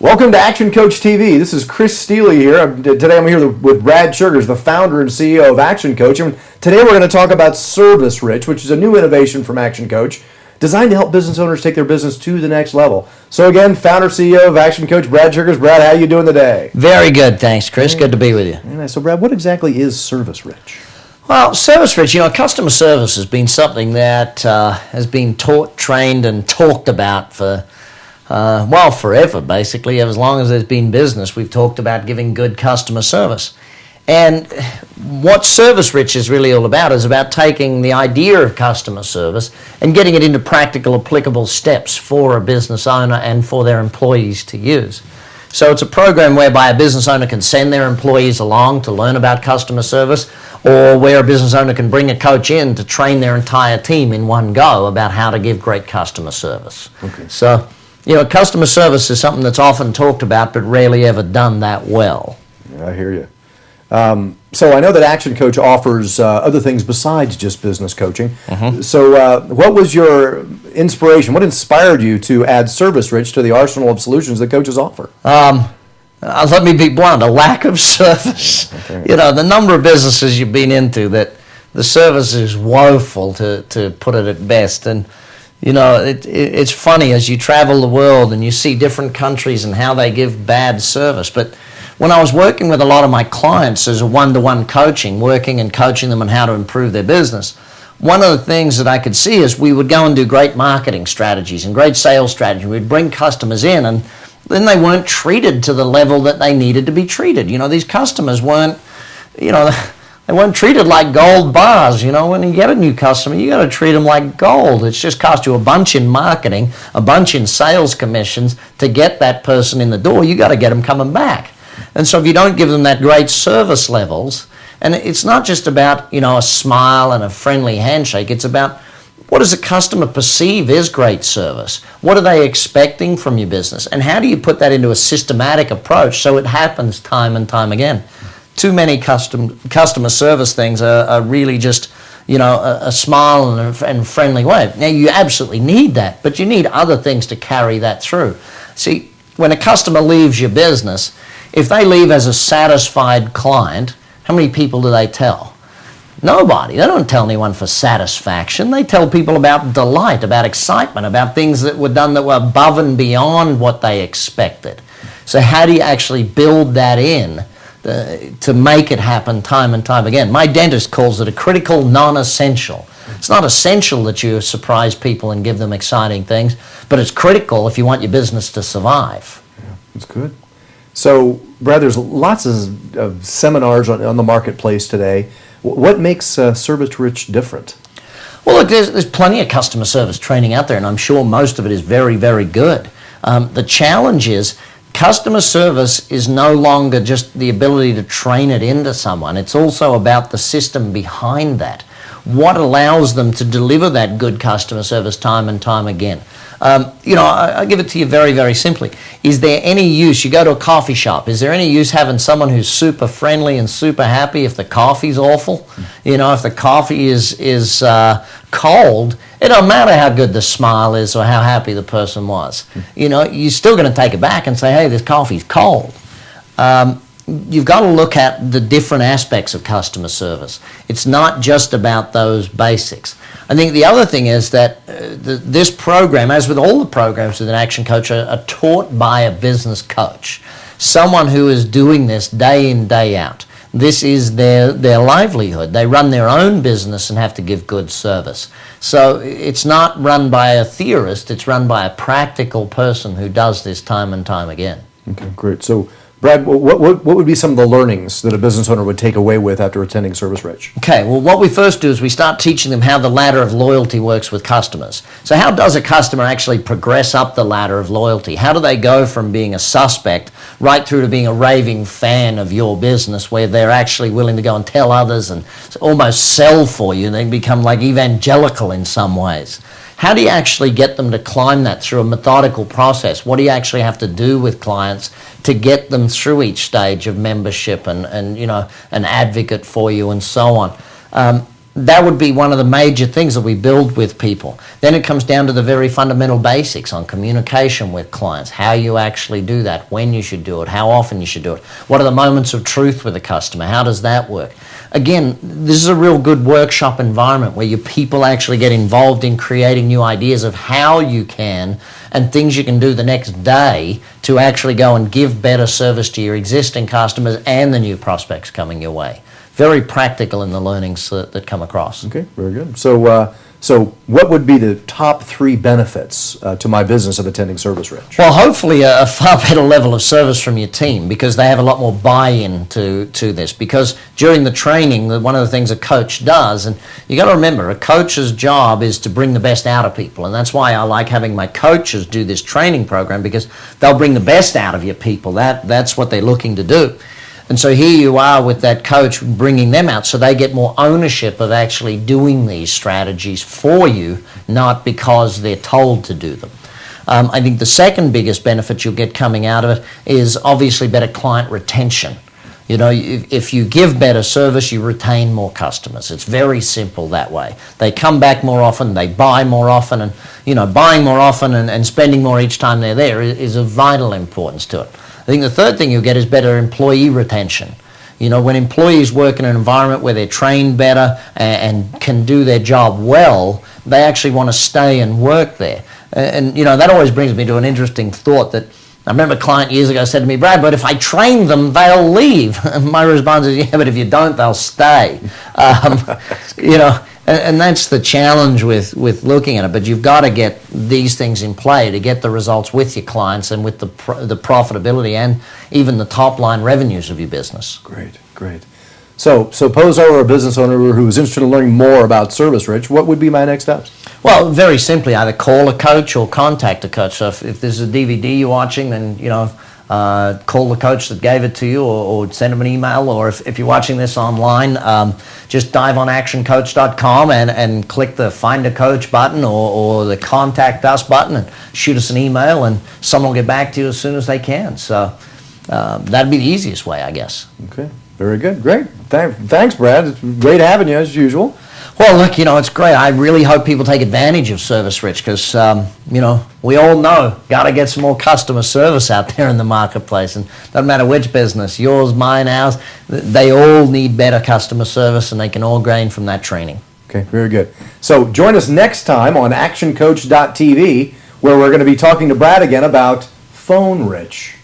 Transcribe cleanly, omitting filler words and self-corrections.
Welcome to Action Coach TV. This is Chris Steele here. Today I'm here with Brad Sugars, the founder and CEO of Action Coach. And today we're going to talk about Service Rich, which is a new innovation from Action Coach, designed to help business owners take their business to the next level. So again, founder, CEO of Action Coach, Brad Sugars. Brad, how are you doing today? Very good, thanks, Chris. Good to be with you. So Brad, what exactly is Service Rich? Well, Service Rich, customer service has been something that has been taught, trained, and talked about for forever, basically. As long as there's been business, we've talked about giving good customer service. And what Service Rich is really all about is about taking the idea of customer service and getting it into practical, applicable steps for a business owner and for their employees to use. So it's a program whereby a business owner can send their employees along to learn about customer service, or where a business owner can bring a coach in to train their entire team in one go about how to give great customer service. Okay. So, customer service is something that's often talked about but rarely ever done that well. Yeah, I hear you. So I know that Action Coach offers other things besides just business coaching. Mm-hmm. So what was your inspiration? What inspired you to add Service Rich to the arsenal of solutions that coaches offer? Let me be blunt, a lack of service. Okay. The number of businesses you've been into that the service is woeful, to put it at best. And it's funny as you travel the world and you see different countries and how they give bad service. But when I was working with a lot of my clients as a one-to-one coaching, working and coaching them on how to improve their business, one of the things that I could see is we would go and do great marketing strategies and great sales strategies. We'd bring customers in, and then they weren't treated to the level that they needed to be treated. These customers weren't, they weren't treated like gold bars. When you get a new customer, you got to treat them like gold. It's just cost you a bunch in marketing, a bunch in sales commissions to get that person in the door. You got to get them coming back. And so if you don't give them that great service levels, and it's not just about, a smile and a friendly handshake, it's about what does a customer perceive is great service? What are they expecting from your business? And how do you put that into a systematic approach so it happens time and time again? Too many customer service things are really just, a smile and friendly way. Now, you absolutely need that, but you need other things to carry that through. See, when a customer leaves your business, if they leave as a satisfied client, how many people do they tell? Nobody. They don't tell anyone for satisfaction. They tell people about delight, about excitement, about things that were done that were above and beyond what they expected. So how do you actually build that in to make it happen time and time again? My dentist calls it a critical non-essential. It's not essential that you surprise people and give them exciting things, but it's critical if you want your business to survive. Yeah, that's good. So, Brad, there's lots of seminars on the marketplace today. What makes Service Rich different? Well, look, there's plenty of customer service training out there, and I'm sure most of it is very, very good. The challenge is customer service is no longer just the ability to train it into someone. It's also about the system behind that. What allows them to deliver that good customer service time and time again? I give it to you very, very simply. Is there any use, you go to a coffee shop, is there any use having someone who's super friendly and super happy if the coffee's awful? If the coffee is cold, it don't matter how good the smile is or how happy the person was. You're still going to take it back and say, hey, this coffee's cold. You've got to look at the different aspects of customer service. It's not just about those basics. I think the other thing is that this program, as with all the programs with an Action Coach, are taught by a business coach, someone who is doing this day in, day out. This is their livelihood. They run their own business and have to give good service. So it's not run by a theorist, it's run by a practical person who does this time and time again. Okay, great. So, Brad, what would be some of the learnings that a business owner would take away with after attending Service Rich? Okay, well, what we first do is we start teaching them how the ladder of loyalty works with customers. So how does a customer actually progress up the ladder of loyalty? How do they go from being a suspect right through to being a raving fan of your business, where they're actually willing to go and tell others and almost sell for you? They become like evangelical in some ways. How do you actually get them to climb that through a methodical process? What do you actually have to do with clients to get them through each stage of membership and an advocate for you and so on? that would be one of the major things that we build with people. Then it comes down to the very fundamental basics on communication with clients, how you actually do that, when you should do it, how often you should do it, what are the moments of truth with a customer, how does that work? Again, this is a real good workshop environment where your people actually get involved in creating new ideas of how you can and things you can do the next day to actually go and give better service to your existing customers and the new prospects coming your way. Very practical in the learnings that come across. Okay, very good. So what would be the top 3 benefits to my business of attending Service Rich? Well, hopefully a far better level of service from your team, because they have a lot more buy-in to this. Because during the training, one of the things a coach does, and you got to remember, a coach's job is to bring the best out of people. And that's why I like having my coaches do this training program, because they'll bring the best out of your people. That's what they're looking to do. And so here you are with that coach bringing them out, so they get more ownership of actually doing these strategies for you, not because they're told to do them. I think the second biggest benefit you'll get coming out of it is obviously better client retention. You know, if you give better service, you retain more customers. It's very simple that way. They come back more often, they buy more often, and buying more often and spending more each time they're there is of vital importance to it. I think the third thing you'll get is better employee retention. When employees work in an environment where they're trained better and can do their job well, they actually want to stay and work there. And that always brings me to an interesting thought that I remember a client years ago said to me, "Brad, but if I train them, they'll leave." And my response is, "Yeah, but if you don't, they'll stay." And that's the challenge with looking at it. But you've got to get these things in play to get the results with your clients and with the profitability and even the top line revenues of your business. Great. So suppose I were a business owner who was interested in learning more about Service Rich. What would be my next steps? Well, very simply, either call a coach or contact a coach. So if there's a DVD you're watching, then call the coach that gave it to you, or send them an email, or if you're watching this online, just dive on actioncoach.com and click the Find a Coach button or the Contact Us button and shoot us an email, and someone will get back to you as soon as they can. So that'd be the easiest way, I guess. Okay, very good. Great. Thanks, Brad. It's great having you, as usual. Well, look, it's great. I really hope people take advantage of Service Rich because, we all know, got to get some more customer service out there in the marketplace. And doesn't matter which business, yours, mine, ours, they all need better customer service, and they can all gain from that training. Okay, very good. So join us next time on actioncoach.tv, where we're going to be talking to Brad again about Phone Rich.